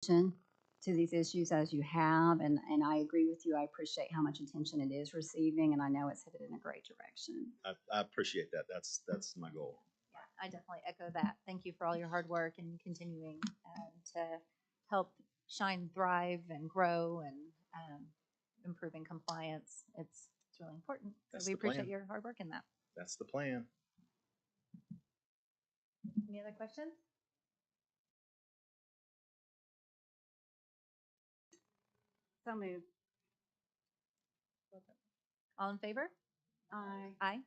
attention to these issues as you have, and I agree with you. I appreciate how much attention it is receiving, and I know it's headed in a great direction. I appreciate that. That's my goal. Yeah, I definitely echo that. Thank you for all your hard work and continuing to help Shine thrive and grow and improving compliance. It's really important. That's So we the plan. appreciate your hard work in that. That's the plan. Any other questions? So moved. All in favor? Aye. Aye.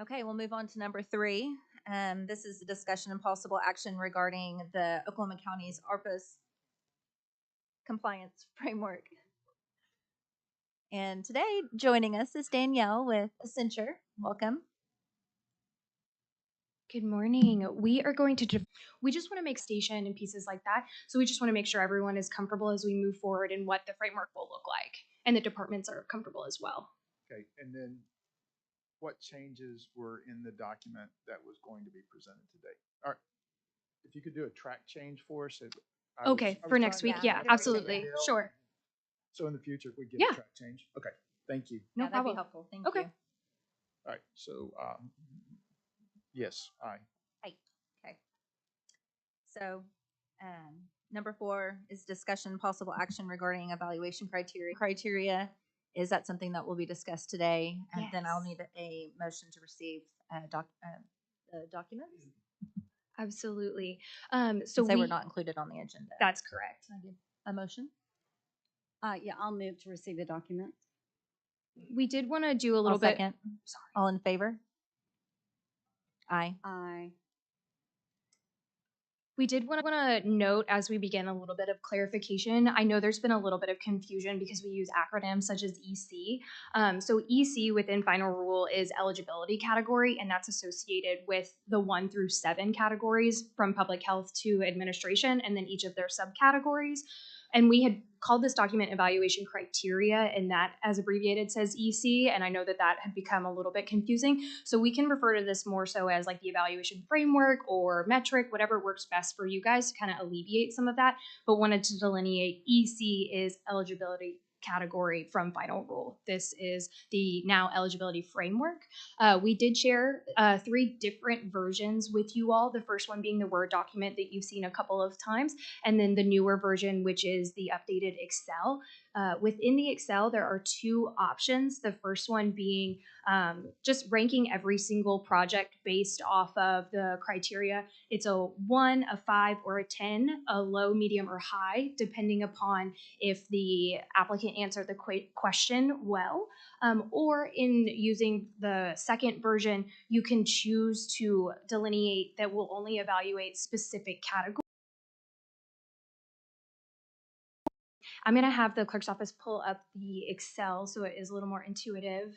Okay, we'll move on to number 3. This is the discussion and possible action regarding the Oklahoma County's ARPA's compliance framework. And today, joining us is Danielle with Accenture. Welcome. Good morning. We are going to, we just want to make station and pieces like that. So we just want to make sure everyone is comfortable as we move forward and what the framework will look like. And the departments are comfortable as well. Okay, and then what changes were in the document that was going to be presented today? All right, if you could do a track change for us. Okay, for next week. trying Yeah, to- absolutely. Dale. Sure. So in the future, if we get Yeah. a track change. Okay, thank you. No Yeah, that'd problem. be helpful. Thank Okay. you. All right, so yes, aye. Okay. So, number 4 is discussion possible action regarding evaluation criteria. Criteria, is that something that will be discussed today? And then I'll Yes. need a motion to receive the documents. Absolutely. So So they we, were not included on the agenda. that's correct. Can I get a motion? Yeah, I'll move to receive the document. We did want to do a little I'll bit. second. Sorry. All in favor? Aye. Aye. We did want to note as we begin a little bit of clarification. I know there's been a little bit of confusion because we use acronyms such as EC. So EC within final rule is eligibility category, and that's associated with the 1 through 7 categories from public health to administration, and then each of their subcategories. And we had called this document evaluation criteria, and that as abbreviated says EC, and I know that that had become a little bit confusing. So we can refer to this more so as like the evaluation framework or metric, whatever works best for you guys to kind of alleviate some of that, but wanted to delineate EC is eligibility category from final rule. This is the now eligibility framework. We did share 3 different versions with you all. The first one being the Word document that you've seen a couple of times, and then the newer version, which is the updated Excel. Within the Excel, there are 2 options. The first one being just ranking every single project based off of the criteria. It's a 1, a 5, or a 10, a low, medium, or high, depending upon if the applicant answered the question well. Or in using the second version, you can choose to delineate that will only evaluate specific categories. I'm going to have the clerk's office pull up the Excel so it is a little more intuitive.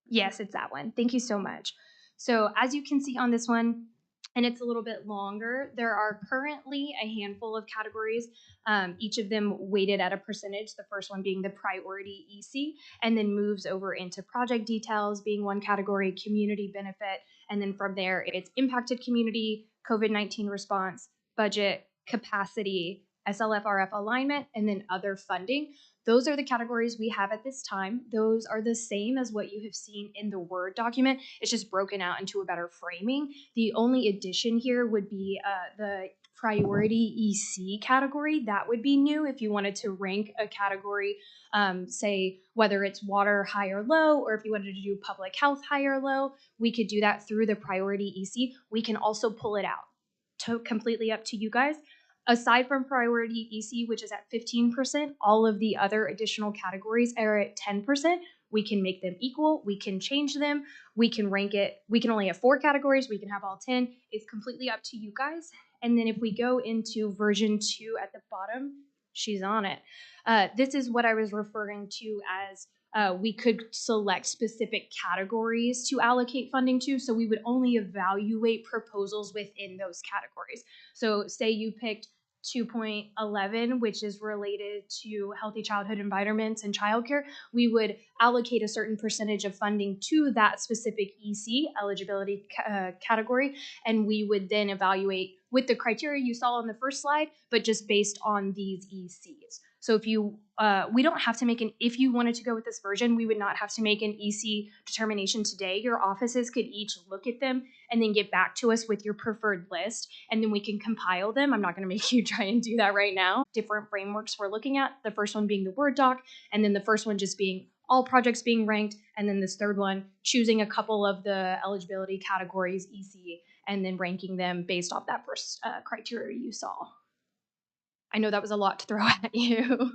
Yes, it's that one. Thank you so much. So as you can see on this one, and it's a little bit longer, there are currently a handful of categories, each of them weighted at a percentage, the first one being the priority EC, and then moves over into project details being one category, community benefit, and then from there it's impacted community, COVID-19 response, budget, capacity, SLFRF alignment, and then other funding. Those are the categories we have at this time. Those are the same as what you have seen in the Word document. It's just broken out into a better framing. The only addition here would be the priority EC category. That would be new if you wanted to rank a category, say whether it's water high or low, or if you wanted to do public health high or low, we could do that through the priority EC. We can also pull it out. Completely up to you guys. Aside from priority EC, which is at 15%, all of the other additional categories are at 10%. We can make them equal. We can change them. We can rank it. We can only have 4 categories. We can have all 10. It's completely up to you guys. And then if we go into version 2 at the bottom, she's on it. This is what I was referring to as we could select specific categories to allocate funding to. So we would only evaluate proposals within those categories. So say you picked 2.11, which is related to healthy childhood environments and childcare, we would allocate a certain percentage of funding to that specific EC eligibility category, and we would then evaluate with the criteria you saw on the first slide, but just based on these ECs. So if you, we don't have to make if you wanted to go with this version, we would not have to make an EC determination today. Your offices could each look at them and then get back to us with your preferred list, and then we can compile them. I'm not going to make you try and do that right now. Different frameworks we're looking at, the first one being the Word doc, and then the first one just being all projects being ranked, and then this third one choosing a couple of the eligibility categories, EC, and then ranking them based off that first criteria you saw. I know that was a lot to throw at you.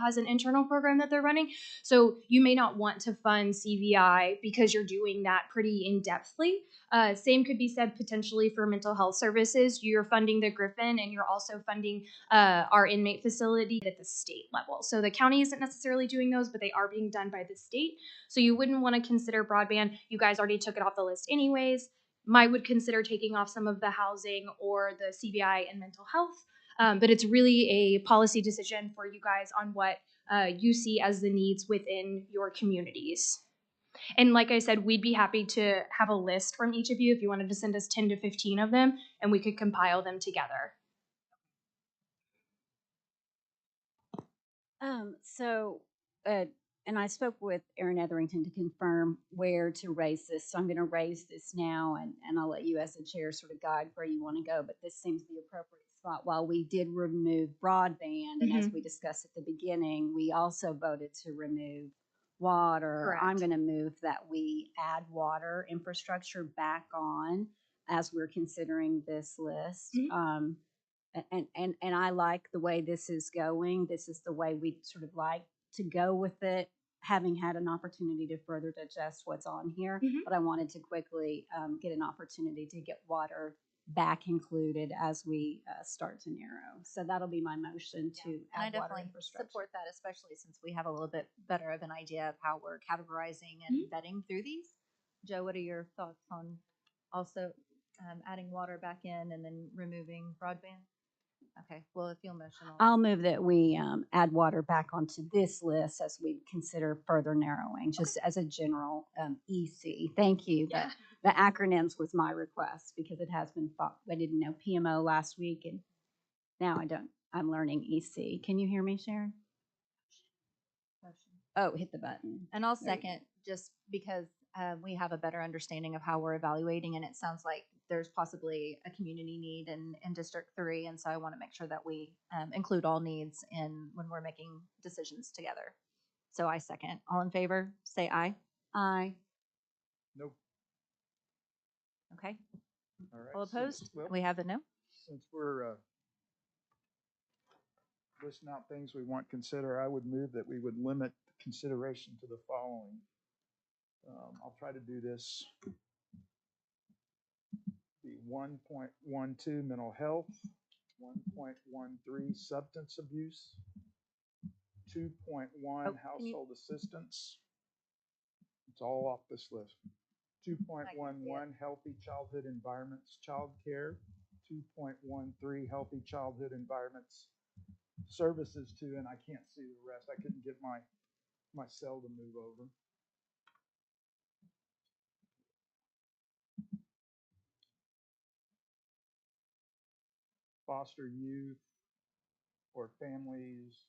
Has an internal program that they're running, so you may not want to fund CVI because you're doing that pretty in-depthly. Same could be said potentially for mental health services. You're funding the Griffin, and you're also funding our inmate facility at the state level. So the county isn't necessarily doing those, but they are being done by the state. So you wouldn't want to consider broadband. You guys already took it off the list anyways. Might would consider taking off some of the housing or the CVI and mental health. But it's really a policy decision for you guys on what you see as the needs within your communities. And like I said, we'd be happy to have a list from each of you if you wanted to send us 10 to 15 of them, and we could compile them together. And I spoke with Erin Etherington to confirm where to raise this. So I'm going to raise this now, and I'll let you as the chair sort of guide where you want to go. But this seems the appropriate spot. While we did remove broadband, and as we discussed at the beginning, we also voted to remove water. Correct. I'm going to move that we add water infrastructure back on as we're considering this list. And I like the way this is going. This is the way we sort of like to go with it, having had an opportunity to further digest what's on here. But I wanted to quickly get an opportunity to get water back included as we start to narrow. So that'll be my motion to And I add water definitely infrastructure. support that, especially since we have a little bit better of an idea of how we're categorizing and vetting through these. Joe, what are your thoughts on also adding water back in and then removing broadband? Okay, well, if you'll motion. I'll move that we add water back onto this list as we consider further narrowing, just as a general EC. Thank you. Yeah. The acronyms was my request because it has been fought. I didn't know PMO last week, and now I don't. I'm learning EC. Can you hear me, Sharon? Motion. Oh, hit the button. And I'll There you second, just because we have a better understanding of how we're evaluating, and it sounds like there's possibly a community need in District 3, and so I want to make sure that we include all needs in when we're making decisions together. So I second. All in favor, say aye. Aye. Nope. Okay. All right. All opposed? Since, well, We have a no. since we're listing out things we want to consider, I would move that we would limit consideration to the following. I'll try to do this. The 1.12 mental health, 1.13 substance abuse, 2.1 household assistance. It's all off this list. 2.11 healthy childhood environments, child care. 2.13 healthy childhood environments, services too, and I can't see the rest. I couldn't get my cell to move over. Foster youth or families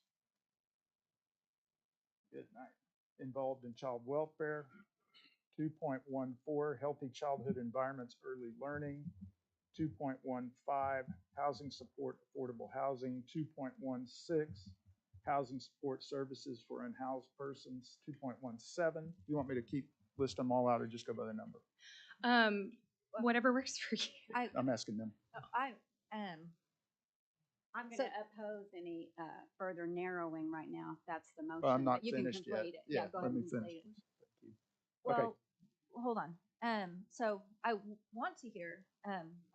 involved in child welfare. 2.14 healthy childhood environments, early learning. 2.15 housing support, affordable housing. 2.16 housing support services for unhoused persons. 2.17. You want me to list them all out or just go by the number? Whatever works for you. I'm asking them. I'm going So- to oppose any further narrowing right now, if that's the motion. Well, I'm not but you can finished yet. complete it. Yeah, Go let ahead me and finish. complete it. Thank you. Okay. Well, hold on. So I want to hear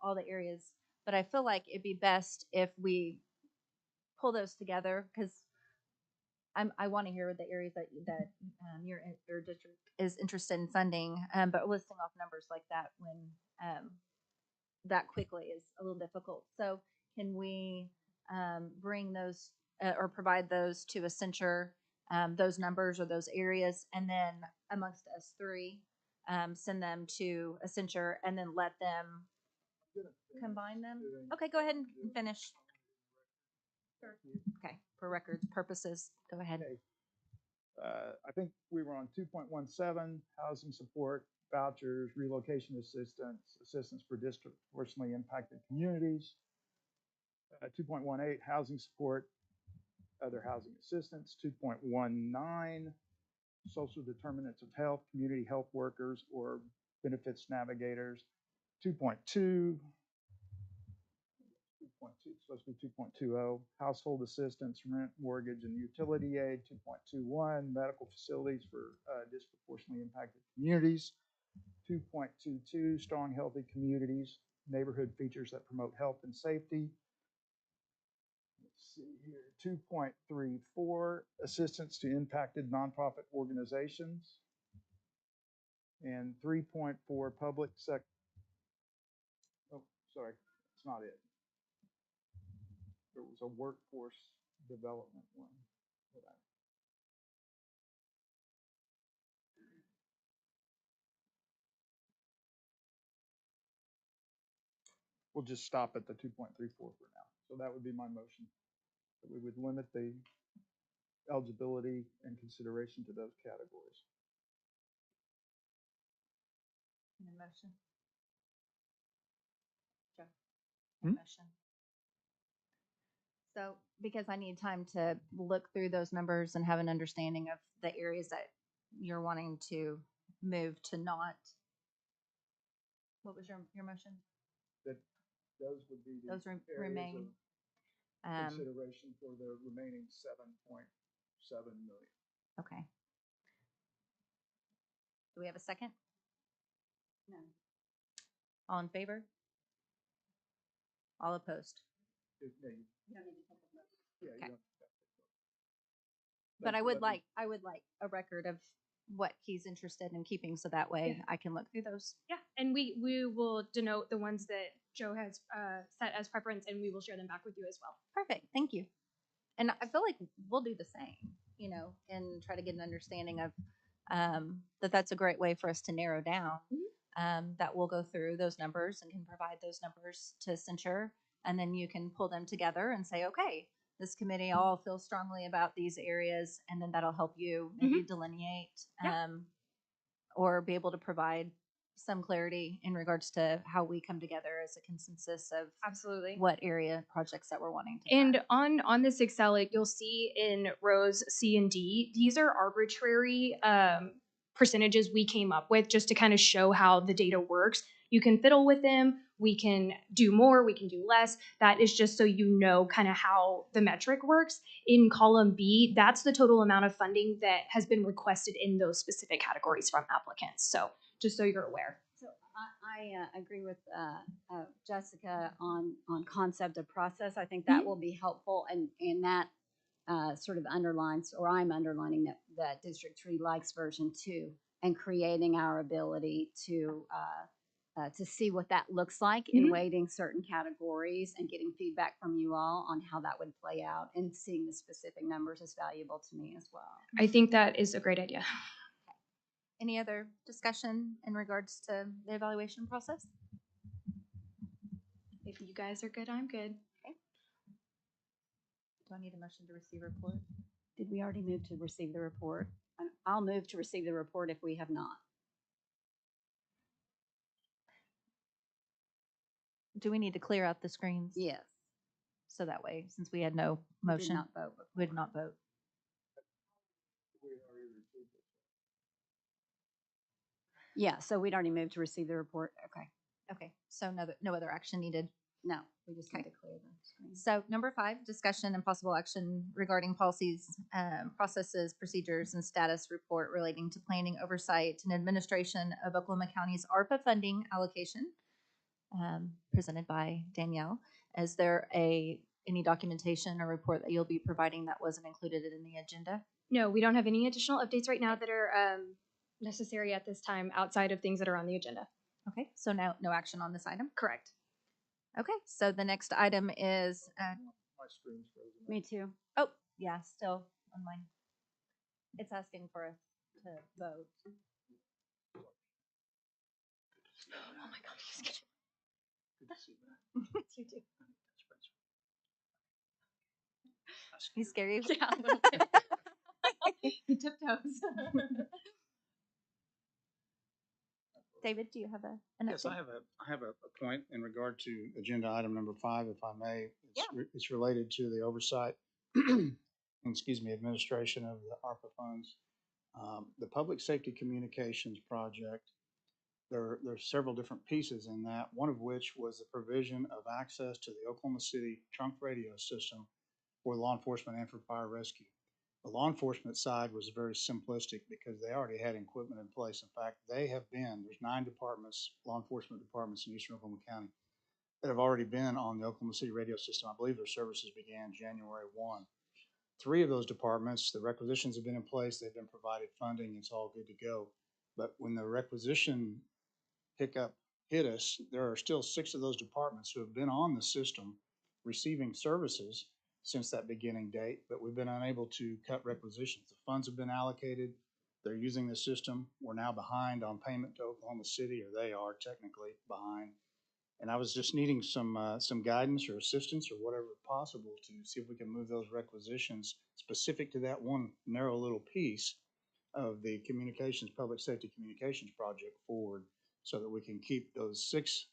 all the areas, but I feel like it'd be best if we pull those together because I want to hear the areas that your district is interested in funding, but listing off numbers like that when that quickly is a little difficult. So can we bring those or provide those to Accenture, those numbers or those areas, and then amongst us three, send them to Accenture and then let them combine them? Okay, go ahead and finish. Okay, for records purposes, go ahead. Okay. I think we were on 2.17, housing support, vouchers, relocation assistance, assistance for disproportionately impacted communities. 2.18, housing support, other housing assistance. 2.19, social determinants of health, community health workers or benefits navigators. 2.2, it's supposed to be 2.20, household assistance, rent, mortgage, and utility aid. 2.21, medical facilities for disproportionately impacted communities. 2.22, strong, healthy communities, neighborhood features that promote health and safety. Let's see here, 2.34, assistance to impacted nonprofit organizations. And 3.4, public sector. Oh, sorry, it's not it. There was a workforce development one. We'll just stop at the 2.34 for now. So that would be my motion. That we would limit the eligibility and consideration to those categories. Any motion? Joe? Hmm? Motion. So, because I need time to look through those numbers and have an understanding of the areas that you're wanting to move to not. What was your motion? That those would be the Those areas remain. of consideration for the remaining 7.7 million. Okay. Do we have a second? No. All in favor? All opposed? Yeah, You don't need to take a vote. yeah, Okay. you don't. But I would like a record of what he's interested in keeping, so that way Yeah. I can look through those. Yeah, and we will denote the ones that Joe has set as preference, and we will share them back with you as well. Perfect, thank you. And I feel like we'll do the same, you know, and try to get an understanding of that's a great way for us to narrow down. That we'll go through those numbers and can provide those numbers to Accenture, and then you can pull them together and say, okay, this committee all feels strongly about these areas, and then that'll help you maybe delineate Yeah. or be able to provide some clarity in regards to how we come together as a consensus of Absolutely. what area projects that we're wanting to And fund. on this Excel, like you'll see in rows C and D, these are arbitrary percentages we came up with just to kind of show how the data works. You can fiddle with them. We can do more. We can do less. That is just so you know kind of how the metric works. In column B, that's the total amount of funding that has been requested in those specific categories from applicants. So just so you're aware. So I agree with Jessica on concept of process. I think that will be helpful, and that sort of underlines, or I'm underlining that District 3 likes version 2 and creating our ability to see what that looks like in weighting certain categories and getting feedback from you all on how that would play out, and seeing the specific numbers is valuable to me as well. I think that is a great idea. Any other discussion in regards to the evaluation process? If you guys are good, I'm good. Do I need a motion to receive a report? Did we already move to receive the report? I'll move to receive the report if we have not. Do we need to clear out the screens? Yes. So that way, since we had no We did motion, not vote. we did not vote. Yeah, so we'd already moved to receive the report. Okay. Okay, so no other action needed. No, we just need Okay. to clear the screen. So number 5, discussion and possible action regarding policies, processes, procedures, and status report relating to planning, oversight, and administration of Oklahoma County's ARPA funding allocation, presented by Danielle. Is there any documentation or report that you'll be providing that wasn't included in the agenda? No, we don't have any additional updates right now that are necessary at this time outside of things that are on the agenda. Okay, so no action on this item. Correct. Okay, so the next item is, My screen's frozen. Me too. oh, yeah, still on mine. It's asking for us to vote. Oh my God, he's getting. Good to see that. You too. He's scary. Yeah, a little bit. He tiptoes. David, do you have an Yes, update? I have a point in regard to agenda item number 5, if I may. Yeah. It's related to the oversight, excuse me, administration of the ARPA funds. The Public Safety Communications Project, there's several different pieces in that, one of which was the provision of access to the Oklahoma City trunk radio system for law enforcement and for fire rescue. The law enforcement side was very simplistic because they already had equipment in place. In fact, there's 9 departments, law enforcement departments in eastern Oklahoma County that have already been on the Oklahoma City radio system. I believe their services began January 1. 3 of those departments, the requisitions have been in place. They've been provided funding. It's all good to go. But when the requisition hiccup hit us, there are still 6 of those departments who have been on the system receiving services since that beginning date, but we've been unable to cut requisitions. The funds have been allocated. They're using the system. We're now behind on payment to Oklahoma City, or they are technically behind. And I was just needing some guidance or assistance or whatever possible to see if we can move those requisitions specific to that one narrow little piece of the public safety communications project forward, so that we can keep those 6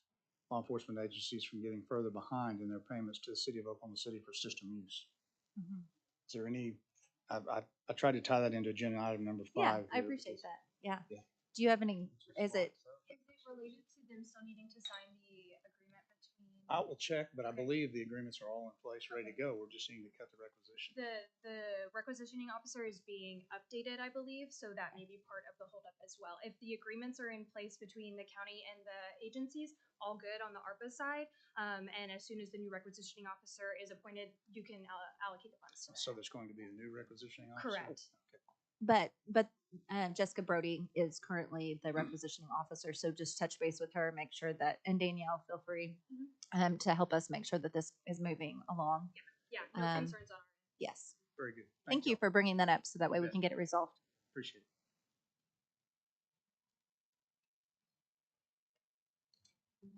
law enforcement agencies from getting further behind in their payments to the city of Oklahoma City for system use. Mhm. Is there any, I tried to tie that into agenda item number 5. Yeah, I here. appreciate that. Yeah. Yeah. Do you have any, is it, Is it related to them still needing to sign the agreement between? I will check, but I believe the agreements are all in place, ready to go. We're just needing to cut the requisition. The requisitioning officer is being updated, I believe, so that may be part of the holdup as well. If the agreements are in place between the county and the agencies, all good on the ARPA side. And as soon as the new requisitioning officer is appointed, you can allocate the funds to So that. there's going to be a new requisitioning officer? Correct. Okay. but Jessica Brody is currently the requisitioning officer, so just touch base with her, make sure that, and Danielle, feel free to help us make sure that this is moving along. Yeah, no concerns on our end. Yes. Very good. Thank you for bringing that up so that way we bet. can get it resolved. Appreciate it.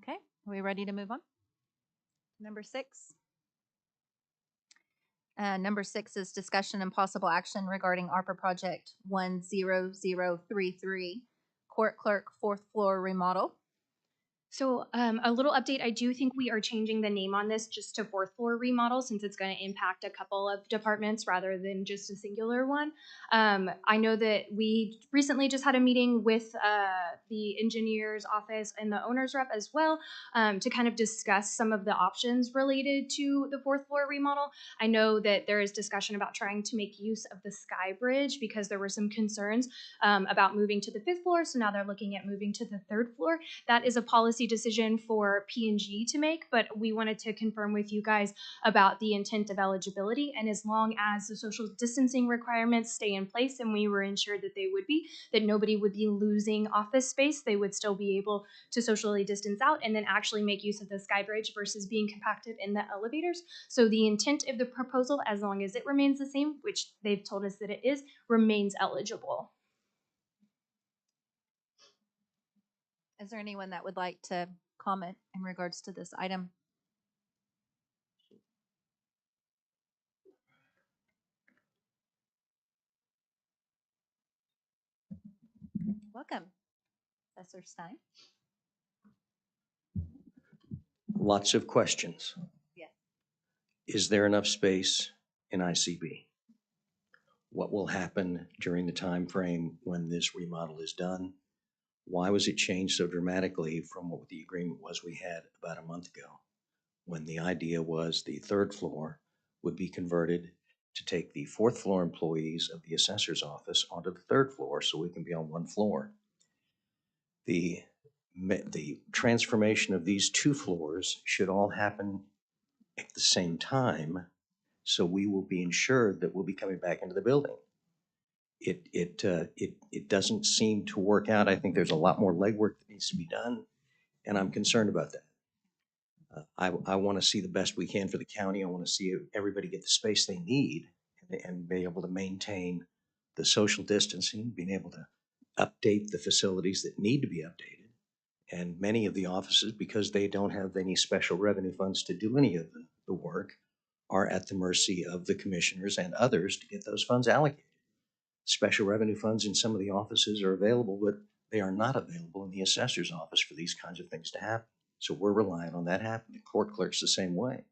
Okay, are we ready to move on? Number 6. Number 6 is discussion and possible action regarding ARPA project 10033, court clerk 4th floor remodel. So a little update, I do think we are changing the name on this just to 4th floor remodel, since it's going to impact a couple of departments rather than just a singular one. I know that we recently just had a meeting with the engineer's office and the owner's rep as well, to kind of discuss some of the options related to the 4th floor remodel. I know that there is discussion about trying to make use of the Sky Bridge because there were some concerns about moving to the 5th floor, so now they're looking at moving to the 3rd floor. That is a policy decision for P&G to make, but we wanted to confirm with you guys about the intent of eligibility. And as long as the social distancing requirements stay in place, and we were ensured that they would be, that nobody would be losing office space, they would still be able to socially distance out and then actually make use of the Sky Bridge versus being compacted in the elevators. So the intent of the proposal, as long as it remains the same, which they've told us that it is, remains eligible. Is there anyone that would like to comment in regards to this item? Welcome, Professor Stein. Lots of questions. Yes. Is there enough space in ICB? What will happen during the time frame when this remodel is done? Why was it changed so dramatically from what the agreement was we had about a month ago, when the idea was the 3rd floor would be converted to take the 4th floor employees of the assessor's office onto the 3rd floor so we can be on one floor? The transformation of these 2 floors should all happen at the same time, so we will be ensured that we'll be coming back into the building. It doesn't seem to work out. I think there's a lot more legwork that needs to be done, and I'm concerned about that. I want to see the best we can for the county. I want to see everybody get the space they need and be able to maintain the social distancing, being able to update the facilities that need to be updated. And many of the offices, because they don't have any special revenue funds to do any of the work, are at the mercy of the commissioners and others to get those funds allocated. Special revenue funds in some of the offices are available, but they are not available in the assessor's office for these kinds of things to happen. So we're relying on that happening. The court clerk's the same way.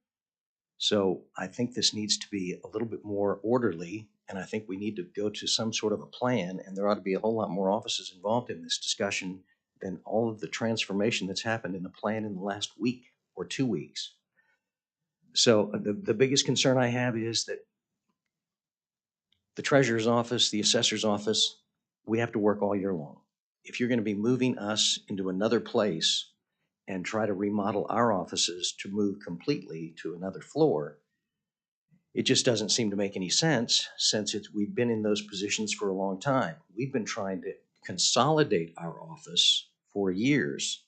So I think this needs to be a little bit more orderly, and I think we need to go to some sort of a plan, and there ought to be a whole lot more offices involved in this discussion than all of the transformation that's happened in the plan in the last week or 2 weeks. So the biggest concern I have is that the treasurer's office, the assessor's office, we have to work all year long. If you're going to be moving us into another place and try to remodel our offices to move completely to another floor, it just doesn't seem to make any sense since we've been in those positions for a long time. We've been trying to consolidate our office for years,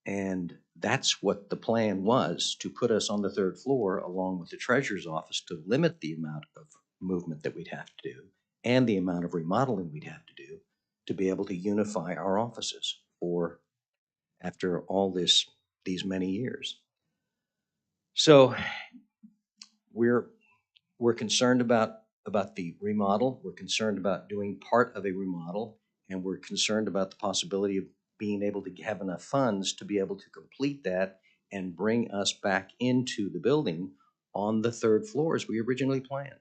and that's what the plan was, to put us on the third floor along with the treasurer's office to limit the amount of movement that we'd have to do and the amount of remodeling we'd have to do to be able to unify our offices for after all these many years. So we're concerned about the remodel. We're concerned about doing part of a remodel, and we're concerned about the possibility of being able to have enough funds to be able to complete that and bring us back into the building on the third floor as we originally planned.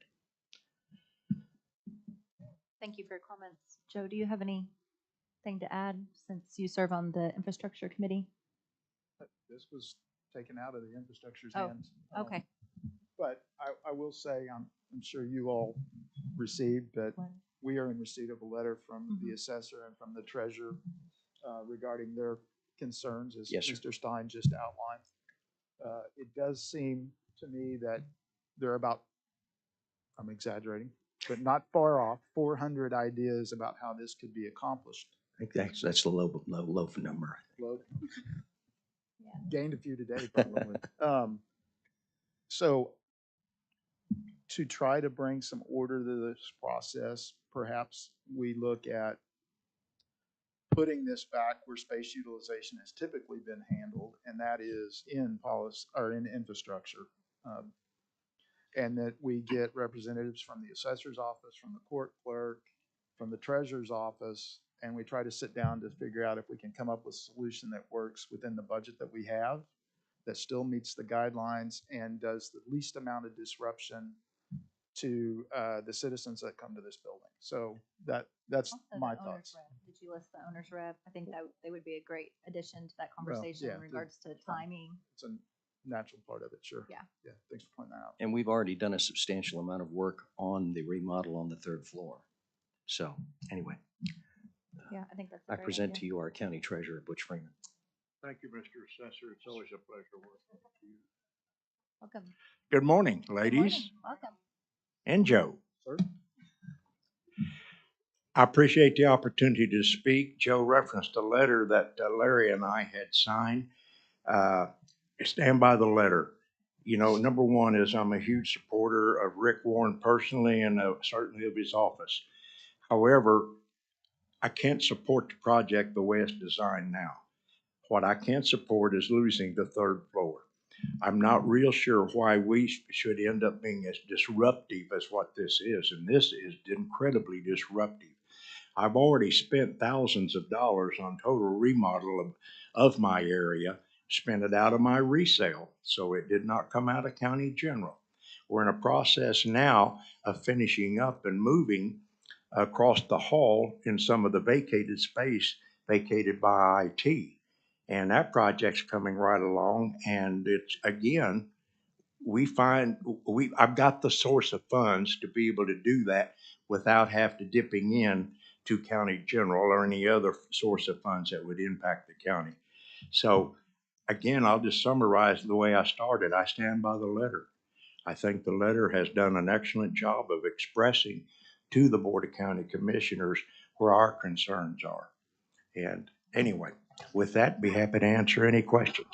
Thank you for your comments. Joe, do you have anything to add since you serve on the infrastructure committee? This was taken out of the infrastructure's Oh, hands. Okay. But I will say, I'm sure you all received, but we are in receipt of a letter from the assessor and from the treasurer regarding their concerns, as Yes, sir. Mr. Stein just outlined. It does seem to me that there are about, I'm exaggerating, but not far off, 400 ideas about how this could be accomplished. I think that's the low number. Low. Yeah. Gained a few today, probably. So to try to bring some order to this process, perhaps we look at putting this back where space utilization has typically been handled, and that is in policy or in infrastructure. And that we get representatives from the assessor's office, from the court clerk, from the treasurer's office, and we try to sit down to figure out if we can come up with a solution that works within the budget that we have, that still meets the guidelines and does the least amount of disruption to the citizens that come to this building. So that's Also, my the owner's thoughts. rep. Did you list the owner's rep? I think that they would be a great addition to that conversation yeah, in regards to timing. It's a natural part of it, sure. Yeah. Yeah, thanks for pointing that out. And we've already done a substantial amount of work on the remodel on the third floor. So anyway, Yeah, I think that's a I great present idea. to you our county treasurer, Butch Freeman. Thank you, Mr. Assessor. It's always a pleasure working with you. Welcome. Good morning, Good ladies morning. Welcome. and Joe. Sir? I appreciate the opportunity to speak. Joe referenced a letter that Larry and I had signed. Stand by the letter. You know, number one is I'm a huge supporter of Rick Warren personally and certainly of his office. However, I can't support the project the way it's designed now. What I can't support is losing the third floor. I'm not real sure why we should end up being as disruptive as what this is, and this is incredibly disruptive. I've already spent thousands of dollars on total remodel of my area, spent it out of my resale, so it did not come out of county general. We're in a process now of finishing up and moving across the hall in some of the vacated space vacated by IT. And that project's coming right along. And it's, again, I've got the source of funds to be able to do that without have to dipping in to county general or any other source of funds that would impact the county. So again, I'll just summarize the way I started. I stand by the letter. I think the letter has done an excellent job of expressing to the Board of County Commissioners where our concerns are. And anyway, with that, be happy to answer any questions.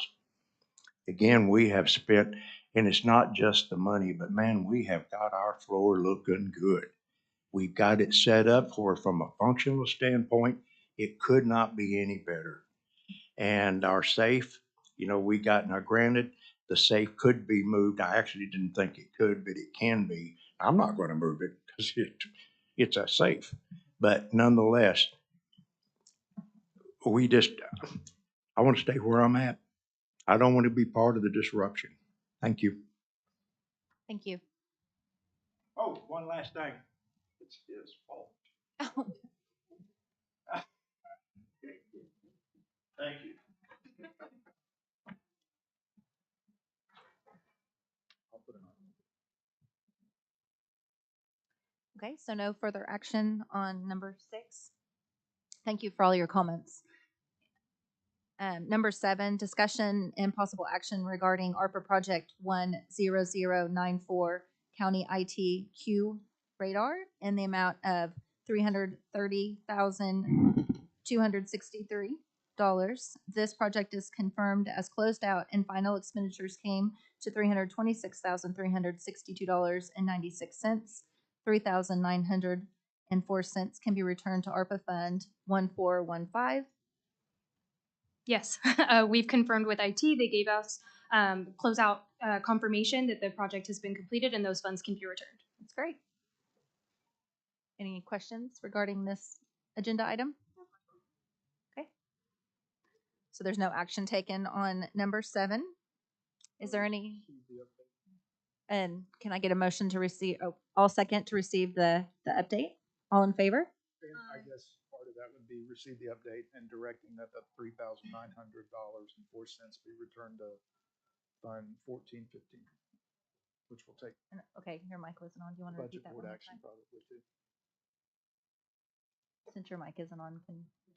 Again, we have spent, and it's not just the money, but man, we have got our floor looking good. We've got it set up for, from a functional standpoint, it could not be any better. And our safe, you know, we got, now granted, the safe could be moved. I actually didn't think it could, but it can be. I'm not gonna move it because it's a safe. But nonetheless, we just, I want to stay where I'm at. I don't want to be part of the disruption. Thank you. Thank you. Oh, one last thing. It's his fault. Thank you. Okay, so no further action on number 6. Thank you for all your comments. Number 7, discussion and possible action regarding ARPA Project 10094 County ITQ radar in the amount of $330,263. This project is confirmed as closed out, and final expenditures came to $326,362.96. $3,904 can be returned to ARPA Fund 1415. Yes, we've confirmed with IT. They gave us closeout confirmation that the project has been completed and those funds can be returned. That's great. Any questions regarding this agenda item? Okay. So there's no action taken on number 7. Is there any? And can I get a motion to receive, I'll second to receive the update. All in favor? And I guess part of that would be receive the update and directing that the $3,900.04 be returned to Fund 1415, which will take Okay, your mic wasn't on. Do you want to repeat budget that board one more action time? probably too. Since your mic isn't on,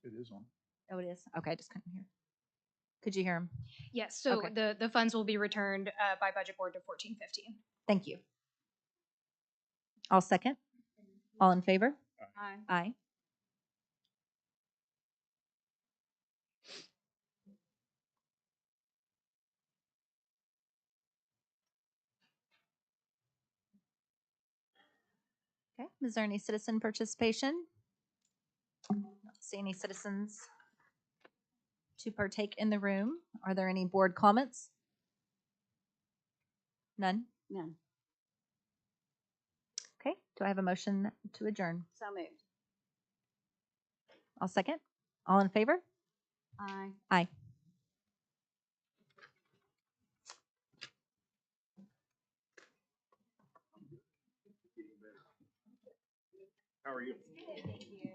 It is on. oh, it is? Okay, I just couldn't hear. Could you hear him? Yes, so Okay. the funds will be returned by budget board to 1415. Thank you. I'll second. All in favor? Aye. Aye. Okay, is there any citizen participation? Don't see any citizens to partake in the room. Are there any board comments? None? None. Okay, do I have a motion to adjourn? So moved. I'll second. All in favor? Aye. Aye. How are you? Thank you.